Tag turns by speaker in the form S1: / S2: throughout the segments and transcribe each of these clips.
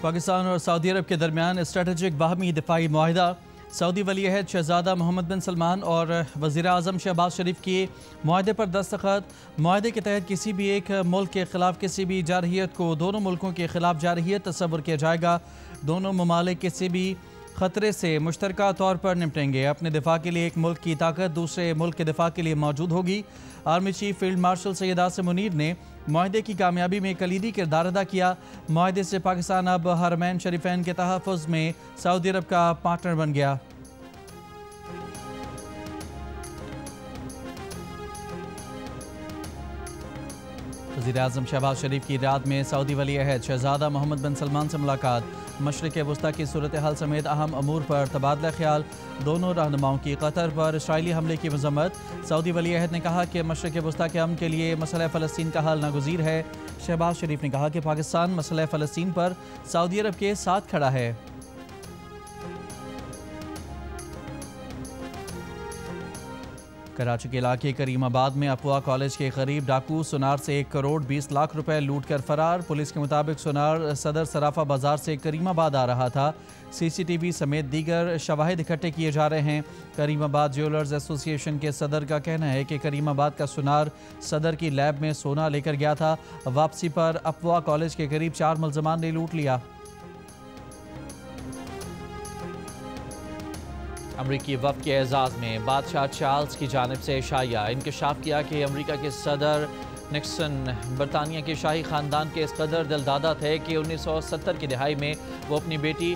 S1: पाकिस्तान और सऊदी अरब के दरमियान स्ट्रेटेजिक बाहमी दिफाई मुआहिदा। सऊदी वली अहद शहजादा मोहम्मद बिन सलमान और वज़ीर आज़म शहबाज शरीफ की मुआहदे पर दस्तखत। मुआहदे के तहत किसी भी एक मुल्क के खिलाफ किसी भी जारहियत को दोनों मुल्कों के खिलाफ जारहियत तस्वुर किया जाएगा। दोनों ममालिक किसी भी ख़तरे से मुश्तरका तौर पर निपटेंगे। अपने दिफा के लिए एक मुल्क की ताकत दूसरे मुल्क के दिफा के लिए मौजूद होगी। Army chief field marshal Syed Asim Munir ने मुआहदे की कामयाबी में कलीदी किरदार अदा किया। मुआहदे से पाकिस्तान अब हरमैन शरीफैन के तहफ़्फ़ुज़ में सऊदी अरब का पार्टनर बन गया। वज़ीर आज़म शहबाज शरीफ की रात में सऊदी वली अहद शहजादा मोहम्मद बिन सलमान से मुलाकात। मशरिक़ वस्ता की सूरत हाल समेत अहम अमूर पर तबादला ख्याल। दोनों रहनुमाओं की कतर पर इसराइली हमले की मज़म्मत। सऊदी वली अहद ने कहा कि मशरिक़ वस्ता के अमन के लिए मसला फ़लस्तीन का हल नागुज़ीर है। शहबाज शरीफ ने कहा कि पाकिस्तान मसला फ़लस्तीन पर सऊदी अरब के साथ खड़ा है। कराची के इलाके करीमाबाद में अफवाह कॉलेज के करीब डाकू सुनार से 1 करोड़ 20 लाख रुपए लूट कर फरार। पुलिस के मुताबिक सुनार सदर सराफा बाजार से करीमाबाद आ रहा था। CCTV समेत दीगर शवाहिद इकट्ठे किए जा रहे हैं। करीमाबाद ज्वेलर्स एसोसिएशन के सदर का कहना है कि करीमाबाद का सुनार सदर की लैब में सोना लेकर गया था। वापसी पर अफवाह कॉलेज के करीब 4 मुल्ज़मान ने लूट लिया। अमरीकी वफ़द के एजाज़ में बादशाह चार्ल्स की जानिब से शाया इंकशाफ किया कि अमरीका के सदर निक्सन बरतानिया के शाही ख़ानदान के इस कदर दिलदादा थे कि 1970 की दहाई में वो अपनी बेटी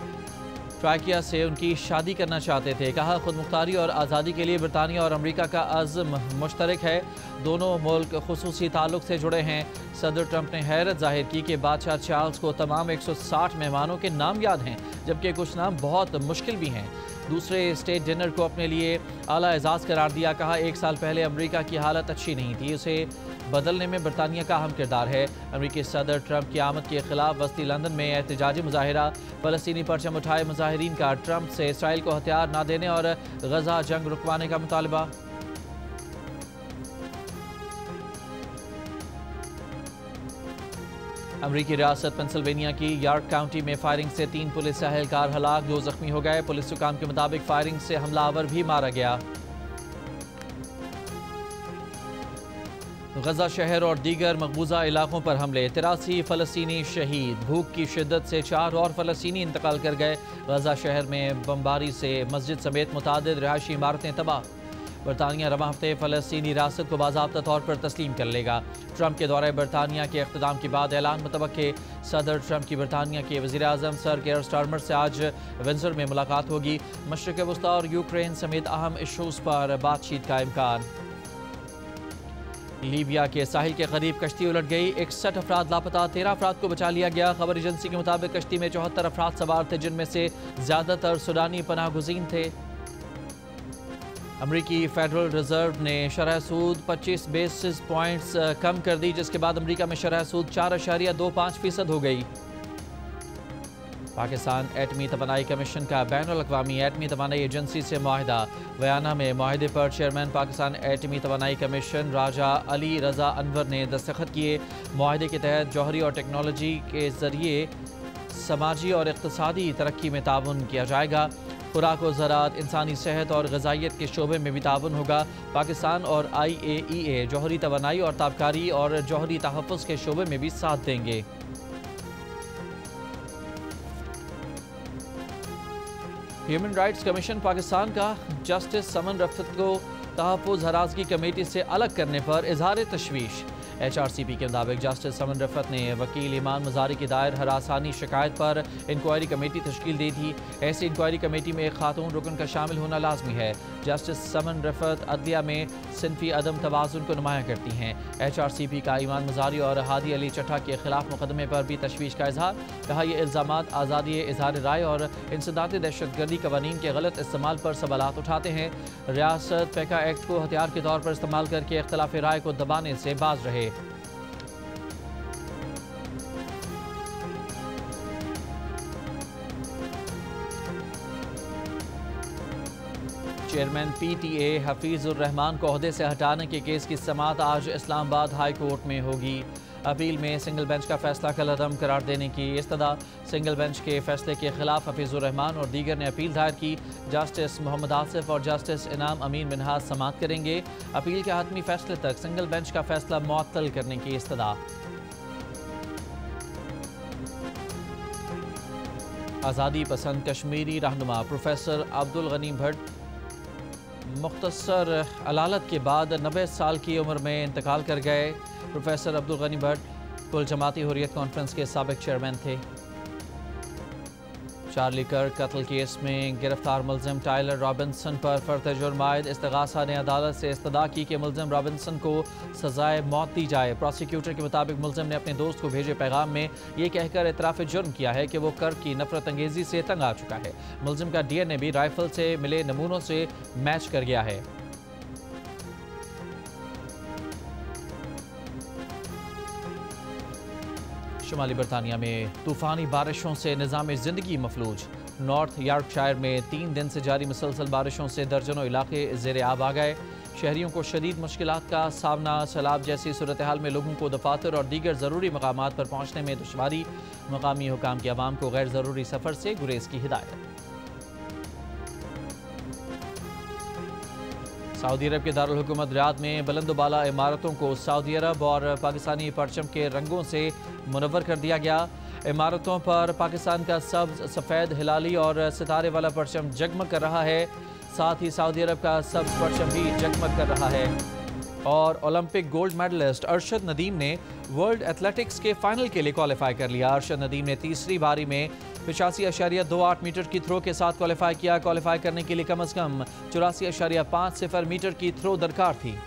S1: ट्राकिया से उनकी शादी करना चाहते थे। कहा, खुद मुख्तारी और आज़ादी के लिए बरतानिया और अमरीका का अज़्म मुश्तरक है। दोनों मुल्क खुसूसी ताल्लुक़ से जुड़े हैं। सदर ट्रंप ने हैरत जाहिर की कि बादशाह चार्ल्स को तमाम 160 मेहमानों के नाम याद हैं, जबकि कुछ नाम बहुत मुश्किल भी हैं। दूसरे स्टेट डिनर को अपने लिए आला एजाज़ करार दिया। कहा, 1 साल पहले अमरीका की हालत अच्छी नहीं थी, उसे बदलने में बरतानिया का अहम किरदार है। अमरीकी सदर ट्रंप की आमद के खिलाफ वस्ती लंदन में एहतजाजी मुजाहिरा। फ़लस्तीनी परचम उठाए मुजाहिरीन का ट्रंप से इसराइल को हथियार ना देने और गजा जंग रुकवाने का मुतालबा। अमरीकी रियासत पेंसिल्वेनिया की यॉर्क काउंटी में फायरिंग से 3 पुलिस एहलकार हलाक, 2 जख्मी हो गए। पुलिस हुकाम के मुताबिक फायरिंग से हमलावर भी मारा गया। गजा शहर और दीगर मकबूजा इलाकों पर हमले, 83 फ़लस्तीनी शहीद। भूख की शिद्दत से 4 और फ़लस्तीनी इंतकाल कर गए। गजा शहर में बमबारी से मस्जिद समेत मुतादिद रहायशी इमारतें तबाह। बरतानिया रवा हफ्ते फ़लस्तीनी रियासत को बाज़ाब्ता तौर पर तस्लीम कर लेगा। ट्रंप के दौरे बरतानिया के इख्तिताम के बाद ऐलान मुतवक्के। सदर ट्रंप की बरतानिया के वज़ीर आज़म सर केयर स्टारमर से आज विंडसर में मुलाकात होगी। मशरिक़ वस्ता और यूक्रेन समेत अहम इशूज़ पर बातचीत का इम्कान। लीबिया के साहिल के करीब कश्ती उलट गई, 61 अफराद लापता, 13 अफराद को बचा लिया गया। खबर एजेंसी के मुताबिक कश्ती में 74 अफराद सवार थे, जिनमें से ज़्यादातर सूडानी पनाह गुज़ीन थे। अमरीकी फेडरल रिजर्व ने शरह सूद 25 बेसिस पॉइंट्स कम कर दी, जिसके बाद अमरीका में शरह सूद 4.25% हो गई। पाकिस्तान एटमी तवानाई कमीशन का बैनुल-अक़वामी एटमी तवानाई एजेंसी से मुआहिदा। बयाना में मुआहिदे पर चेयरमैन पाकिस्तान एटमी तवानाई कमीशन राजा अली रज़ा अनवर ने दस्तखत किए। मुआहिदे के तहत जौहरी और टेक्नोलॉजी के ज़रिए समाजी और इक़्तिसादी तरक्की में ताउन किया जाएगा। खुराक और ज़राअत, इंसानी सेहत और ग़िज़ाइयत के शोबे में भी ताउन होगा। पाकिस्तान और IAEA जौहरी तवानाई और ताबकारी और जौहरी तहफ़्फ़ुज़ के शोबे में भी साथ देंगे। ह्यूमन राइट्स कमीशन पाकिस्तान का जस्टिस समन रफ़त को तहफ़्फ़ुज़ हरासगी कमेटी से अलग करने पर इज़हार तशवीश। HRCP के मुताबिक जस्टिस समन रफ़त ने वकील ईमान मज़ारी की दायर हरासानी शिकायत पर इंक्वायरी कमेटी तश्कील दी थी। ऐसी इंक्वायरी कमेटी में एक खातून रुकन का शामिल होना लाजमी है। जस्टिस समन रफ़त अदलिया में सिनफी अदम तवाज़ुन को नुमाया करती हैं। HRCP का ईमान मज़ारी और हादी अली चट्टा के खिलाफ मुकदमे पर भी तशवीश का इजहार। कहा, ये इल्ज़ामात आज़ादी इज़हार राय और इंसदाद दहशतगर्दी कवानीन के गलत इस्तेमाल पर सवालात उठाते हैं। रियासत पैका एक्ट को हथियार के तौर पर इस्तेमाल करके इख्तिलाफ राय को दबाने से बाज रहे। चेयरमैन PTA हफीज़ुर रहमान को ओहदे से हटाने के केस की समाअत आज इस्लामाबाद हाई कोर्ट में होगी। अपील में सिंगल बेंच का फैसला कलअदम करार देने की इस्तदा। सिंगल बेंच के फैसले के खिलाफ हफीजुर रहमान और दीगर ने अपील दायर की। जस्टिस मोहम्मद आसिफ और जस्टिस इनाम अमीन मिनहाज समाअत करेंगे। अपील के हतमी फैसले तक सिंगल बेंच का फैसला मुअत्तल करने की इस्तदा। आज़ादी पसंद कश्मीरी रहनुमा प्रोफेसर अब्दुल गनी भट्ट मुख्तसर अलालत के बाद 90 साल की उम्र में इंतकाल कर गए। प्रोफेसर अब्दुल गनी भट्ट कुल जमाती हुर्रियत कॉन्फ्रेंस के साबिक चेयरमैन थे। चार्ली कर्क कत्ल केस में गिरफ्तार मुलजिम टाइलर रॉबिन्सन पर फर्द जुर्म आयद इस्तगासा ने अदालत से इस्तदा की कि मुलजिम रॉबिन्सन को सजाए मौत दी जाए। प्रोसिक्यूटर के मुताबिक मुलजिम ने अपने दोस्त को भेजे पैगाम में ये कहकर इतराफ़ जुर्म किया है कि वो कर्क की नफरत अंगेजी से तंग आ चुका है। मुलजिम का DNA भी राइफल से मिले नमूनों से मैच कर गया है। शुमाली बरतानिया में तूफ़ानी बारिशों से निज़ाम ज़िंदगी मफलूज। नॉर्थ यॉर्कशायर में 3 दिन से जारी मुसलसल बारिशों से दर्जनों इलाके ज़ेरे आब आ गए। शहरियों को शदीद मुश्किलात का सामना। सैलाब जैसी सूरत हाल में लोगों को दफातर और दीगर ज़रूरी मकामात पर पहुँचने में दुश्वारी। मकामी हुकाम की आवाम को गैर ज़रूरी सफ़र से गुरेज की हिदायत। सऊदी अरब के दारुल हुकूमत रियाद में बुलंदबाला इमारतों को सऊदी अरब और पाकिस्तानी परचम के रंगों से मुनव्वर कर दिया गया। इमारतों पर पाकिस्तान का सब्ज़, सफ़ेद, हिलाली और सितारे वाला परचम जगमग कर रहा है। साथ ही सऊदी अरब का सब्ज़ परचम भी जगमग कर रहा है। और Olympic gold medallist Arshad Nadeem ने वर्ल्ड एथलेटिक्स के फाइनल के लिए क्वालिफाई कर लिया। अरशद नदीम ने तीसरी बारी में 85.28 मीटर की थ्रो के साथ क्वालिफाई किया। क्वालिफाई करने के लिए कम से कम 84.50 मीटर की थ्रो दरकार थी।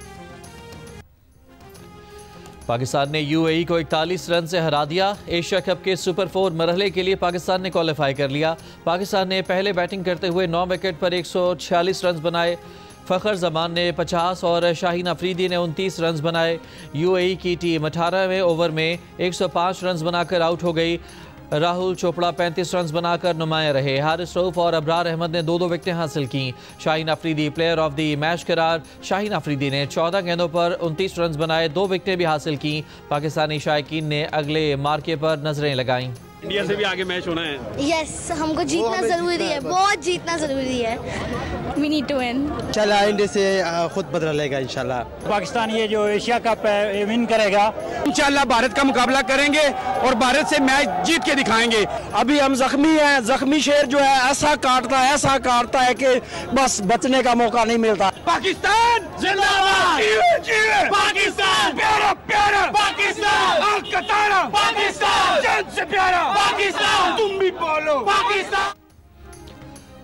S1: पाकिस्तान ने UAE को 41 रन से हरा दिया। एशिया कप के सुपर 4 मरहले के लिए पाकिस्तान ने क्वालिफाई कर लिया। पाकिस्तान ने पहले बैटिंग करते हुए 9 विकेट पर 146 रन बनाए। फ़खर जमान ने 50 और शाहीन अफरीदी ने 29 रन बनाए। UAE की टीम 18वें ओवर में 105 रन बनाकर आउट हो गई। राहुल चोपड़ा 35 रन बनाकर नुमाया रहे। हारिस रऊफ और अबरार अहमद ने 2-2 विकेटें हासिल की। Shaheen Afridi player of the match करार। शाहीन अफरीदी ने 14 गेंदों पर 29 रन बनाए, 2 विकेटें भी हासिल की। पाकिस्तानी शायकीन ने अगले मार्के पर नजरें लगाईं।
S2: इंडिया से भी आगे मैच होना है।
S3: यस, हमको जीतना जरूरी है, बहुत जीतना जरूरी है। We need to win.
S4: चला इंडिया से खुद बदला लेगा इंशाल्लाह।
S5: पाकिस्तान ये जो एशिया कप है विन करेगा।
S2: इंशाल्लाह भारत का मुकाबला करेंगे और भारत से मैच जीत के दिखाएंगे। अभी हम जख्मी हैं। जख्मी शेर जो है ऐसा काटता है कि बस बचने का मौका नहीं मिलता। पाकिस्तान जिंदाबाद, पाकिस्तान प्यारा प्यारा, पाकिस्तान अलकतारा, पाकिस्तान जान से प्यारा, पाकिस्तान तुम भी बोलो पाकिस्तान।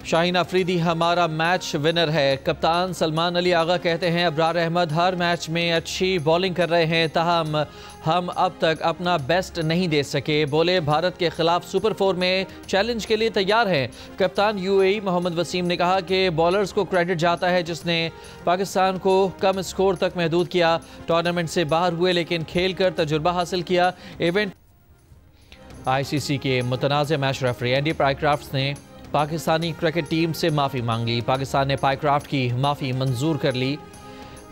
S1: शाहीन अफरीदी हमारा मैच विनर है। कप्तान सलमान अली आगा कहते हैं अबरार अहमद हर मैच में अच्छी बॉलिंग कर रहे हैं, ताहम हम अब तक अपना बेस्ट नहीं दे सके। बोले भारत के खिलाफ सुपर 4 में चैलेंज के लिए तैयार हैं। कप्तान UAE मोहम्मद वसीम ने कहा कि बॉलर्स को क्रेडिट जाता है जिसने पाकिस्तान को कम स्कोर तक महदूद किया। टूर्नामेंट से बाहर हुए लेकिन खेल कर तजुर्बा हासिल किया। इवेंट ICC के मुतनाज़ मैच रेफरी एंडी पाइक्राफ्ट ने पाकिस्तानी क्रिकेट टीम से माफ़ी मांग ली। पाकिस्तान ने पाइक्राफ्ट की माफ़ी मंजूर कर ली।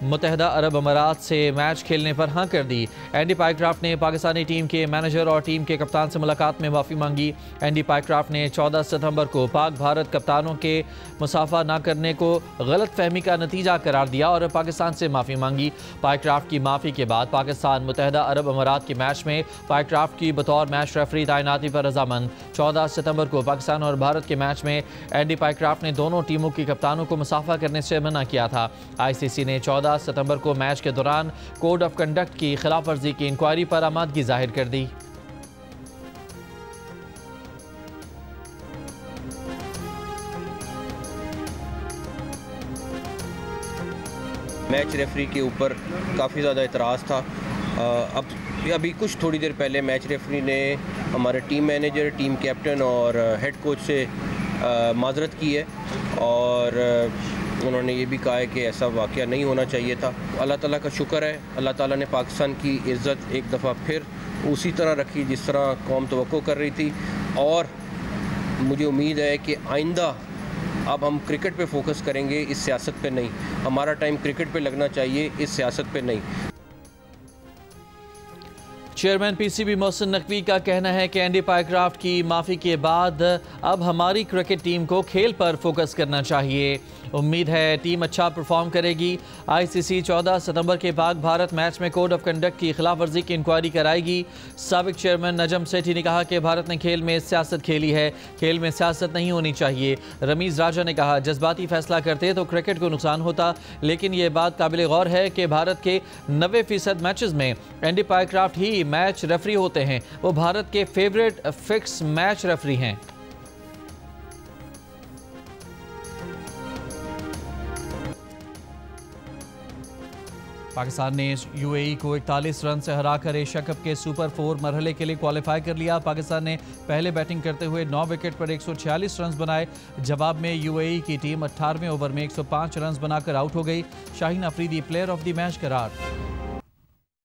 S1: मुत्तहिदा अरब अमारात से मैच खेलने पर हाँ कर दी। एंडी पाइक्राफ्ट ने पाकिस्तानी टीम के मैनेजर और टीम के कप्तान से मुलाकात में माफ़ी मांगी। एंडी पाइक्राफ्ट ने 14 सितंबर को पाक भारत कप्तानों के मुसाफा ना करने को गलत फहमी का नतीजा करार दिया और पाकिस्तान से माफ़ी मांगी। पाइक्राफ्ट की माफ़ी के बाद पाकिस्तान मुत्तहिदा अरब अमारात के मैच में पाइक्राफ्ट की बतौर मैच रेफरी तैनाती पर रजामंद। 14 सितंबर को पाकिस्तान और भारत के मैच में एंडी पाइक्राफ्ट ने दोनों टीमों के कप्तानों को मुसाफा करने से मना किया था। ICC ने 14 सितंबर को मैच के दौरान कोड ऑफ कंडक्ट की खिलाफ वर्जी की इंक्वायरी पर आमादगी जाहिर कर दी।
S6: मैच रेफरी के ऊपर काफ़ी ज़्यादा इतराज़ था। अब अभी कुछ थोड़ी देर पहले मैच रेफरी ने हमारे टीम मैनेजर, टीम कैप्टन और हेड कोच से माजरत की है और उन्होंने ये भी कहा है कि ऐसा वाक़या नहीं होना चाहिए था। अल्लाह ताला का शुक्र है, अल्लाह ताला ने पाकिस्तान की इज़्ज़त एक दफ़ा फिर उसी तरह रखी जिस तरह कौम तवक्को कर रही थी और मुझे उम्मीद है कि आइंदा अब हम क्रिकेट पे फोकस करेंगे, इस सियासत पे नहीं। हमारा टाइम क्रिकेट पे लगना चाहिए, इस सियासत पे नहीं।
S1: चेयरमैन पीसीबी मोहसिन नकवी का कहना है कि एंडी पायक्राफ्ट की माफ़ी के बाद अब हमारी क्रिकेट टीम को खेल पर फोकस करना चाहिए। उम्मीद है टीम अच्छा परफॉर्म करेगी। आईसीसी 14 सितंबर के पाक भारत मैच में कोड ऑफ कंडक्ट की खिलाफ वर्जी की इंक्वायरी कराएगी। साबिक चेयरमैन नजम सेठी ने कहा कि भारत ने खेल में सियासत खेली है, खेल में सियासत नहीं होनी चाहिए। रमीज राजा ने कहा जज्बाती फैसला करते तो क्रिकेट को नुकसान होता, लेकिन ये बात काबिल गौर है कि भारत के 90% मैचेस में एंडी पायक्राफ्ट ही मैच रेफरी होते हैं। वो भारत के फेवरेट फिक्स मैच रेफरी हैं। पाकिस्तान ने यूएई को 41 रन से हराकर एशिया कप के सुपर 4 मरहले के लिए क्वालिफाई कर लिया। पाकिस्तान ने पहले बैटिंग करते हुए 9 विकेट पर 146 रन बनाए। जवाब में यूएई की टीम 18वें ओवर में 105 रन बनाकर आउट हो गई। Shaheen Afridi player of the match करार।